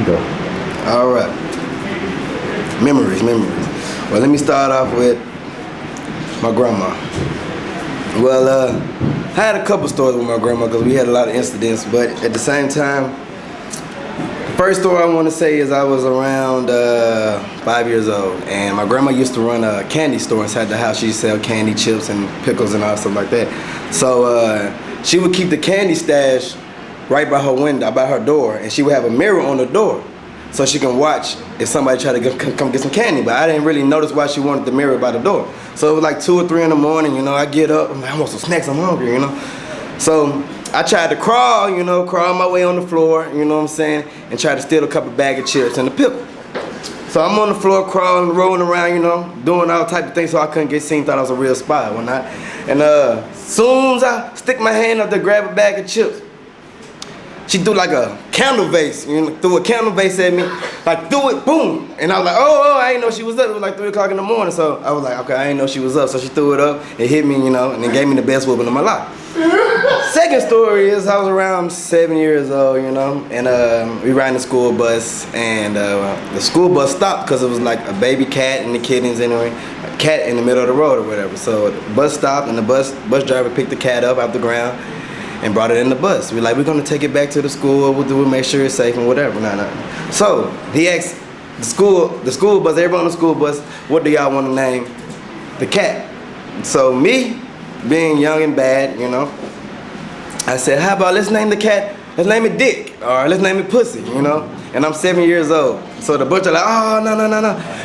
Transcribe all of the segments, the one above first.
Go. All right. Memories. Well, let me start off with my grandma. Well, I had a couple stories with my grandma because we had a lot of incidents, but at the same time, the first story I want to say is I was around 5 years old, and my grandma used to run a candy store inside the house. She used to sell candy, chips, and pickles and all stuff like that. So she would keep the candy stash right by her window, by her door, and she would have a mirror on the door so she can watch if somebody tried to come get some candy. But I didn't really notice why she wanted the mirror by the door. So it was like 2 or 3 in the morning, you know, I get up, I'm like, I want some snacks, I'm hungry, you know. So I tried to crawl, you know, crawl my way on the floor, you know what I'm saying, and try to steal a couple bag of chips and a pickle. So I'm on the floor crawling, rolling around, you know, doing all type of things so I couldn't get seen, thought I was a real spy or not. And soon as I stick my hand up to grab a bag of chips, she threw like a candle vase, you know, threw a candle vase at me, like threw it, boom. And I was like, oh, I didn't know she was up. It was like 3 o'clock in the morning. So I was like, okay, I didn't know she was up. So she threw it up, it hit me, you know, and then gave me the best whooping of my life. Second story is I was around 7 years old, you know, and we riding the school bus, and the school bus stopped because it was like a baby cat and the kittens anyway, a cat in the middle of the road or whatever. So the bus stopped and the bus driver picked the cat up out the ground and brought it in the bus. We're like, we're gonna take it back to the school, we'll make sure it's safe and whatever. Nah. So he asked the school bus, everybody on the school bus, what do y'all want to name the cat? So me, being young and bad, you know, I said, how about let's name the cat, let's name it Dick, or let's name it Pussy, you know? And I'm 7 years old. So the butcher like, oh, no.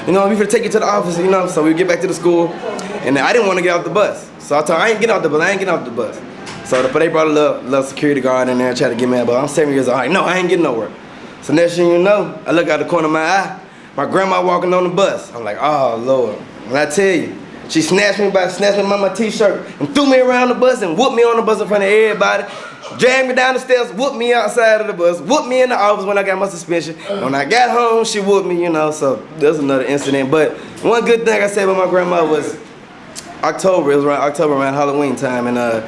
You know, we're gonna take you to the office, you know? So we get back to the school, and I didn't want to get off the bus. So I told her, I ain't getting off the bus. So they brought a little security guard in there and tried to get me out, but I'm 7 years old. I'm like, no, I ain't getting nowhere. So next thing you know, I look out the corner of my eye, my grandma walking on the bus. I'm like, oh, Lord. And I tell you, she snatched me by my t-shirt and threw me around the bus and whooped me on the bus in front of everybody, dragged me down the steps, whooped me outside of the bus, whooped me in the office when I got my suspension. When I got home, she whooped me, you know, so there's another incident. But one good thing I said about my grandma was October, it was around October, around Halloween time, and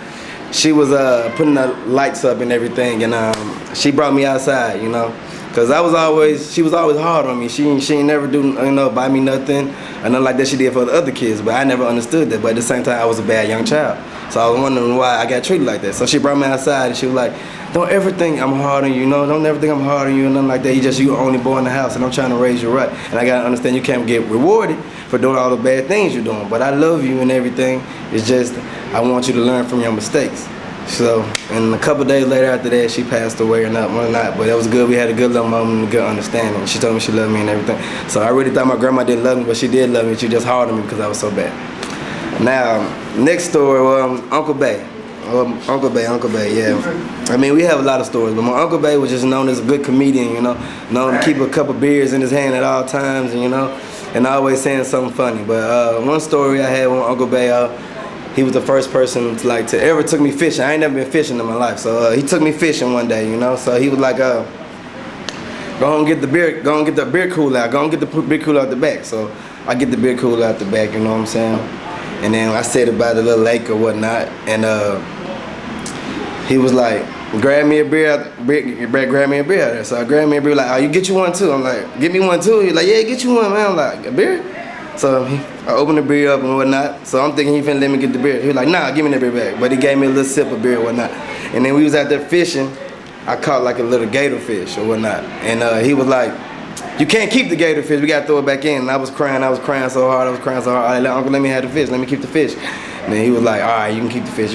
she was putting the lights up and everything, and she brought me outside, you know, because she was always hard on me. She ain't never do, you know, buy me nothing or nothing like that she did for the other kids, but I never understood that. But at the same time, I was a bad young child, so I was wondering why I got treated like that. So she brought me outside and she was like, don't ever think I'm hard on you, you know, don't ever think I'm hard on you and nothing like that. You only boy in the house, and I'm trying to raise you right. And I gotta understand you can't get rewarded for doing all the bad things you're doing, but I love you and everything. It's just, I want you to learn from your mistakes. So, and a couple days later after that, she passed away or not, but it was good. We had a good little moment, a good understanding. She told me she loved me and everything. So I really thought my grandma didn't love me, but she did love me. She just hard on me because I was so bad. Now, next story, Uncle Bay. Uncle Bay, yeah. I mean, we have a lot of stories, but my Uncle Bay was just known as a good comedian, you know, known to keep a couple beers in his hand at all times, and, you know, and always saying something funny. But one story I had with Uncle Bay, he was the first person to ever took me fishing. I ain't never been fishing in my life, so he took me fishing one day, you know. So he was like, go and get the beer cooler out, go and get the beer cooler out the back. So I get the beer cooler out the back, you know what I'm saying? And then I said about the little lake or whatnot, and he was like, grab me a beer out there. So I grabbed me a beer, like, oh, you get you one too? I'm like, get me one too? He's like, yeah, get you one, man. I'm like, a beer? So I opened the beer up and whatnot. So I'm thinking he finna let me get the beer. He was like, nah, give me that beer back. But he gave me a little sip of beer and whatnot. And then we was out there fishing. I caught like a little gator fish or whatnot. And he was like, you can't keep the gator fish, we gotta throw it back in. And I was crying so hard. I like, Uncle, let me have the fish, let me keep the fish. And then he was like, all right, you can keep the fish,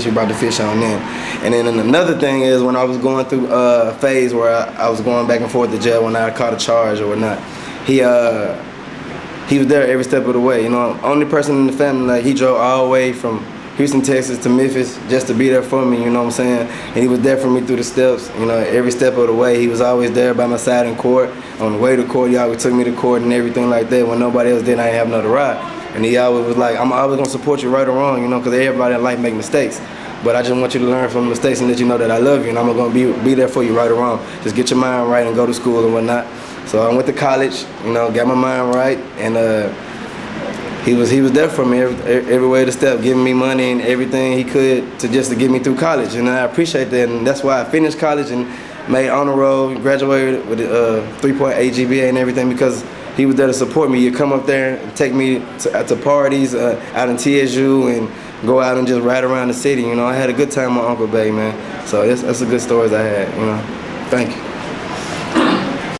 He brought the fish on in. And then another thing is when I was going through a phase where I was going back and forth to jail when I caught a charge or whatnot, he was there every step of the way, you know. Only person in the family, like, he drove all the way from Houston, Texas to Memphis just to be there for me, you know what I'm saying? And he was there for me through the steps, you know, every step of the way. He was always there by my side in court. On the way to court, he always took me to court and everything like that. When nobody else did, I didn't have another ride. And he always was like, I'm always gonna support you right or wrong, you know, because everybody in life make mistakes. But I just want you to learn from mistakes and let you know that I love you, and I'm gonna be there for you right or wrong. Just get your mind right and go to school and whatnot. So I went to college, you know, got my mind right, and he was there for me every way of the step, giving me money and everything he could to get me through college, and I appreciate that, and that's why I finished college, and made honor roll, graduated with a 3.8 GPA and everything because he was there to support me. He'd come up there and take me to parties out in TSU and go out and just ride around the city. You know, I had a good time with Uncle Bay, man. So that's the good stories I had, you know. Thank you.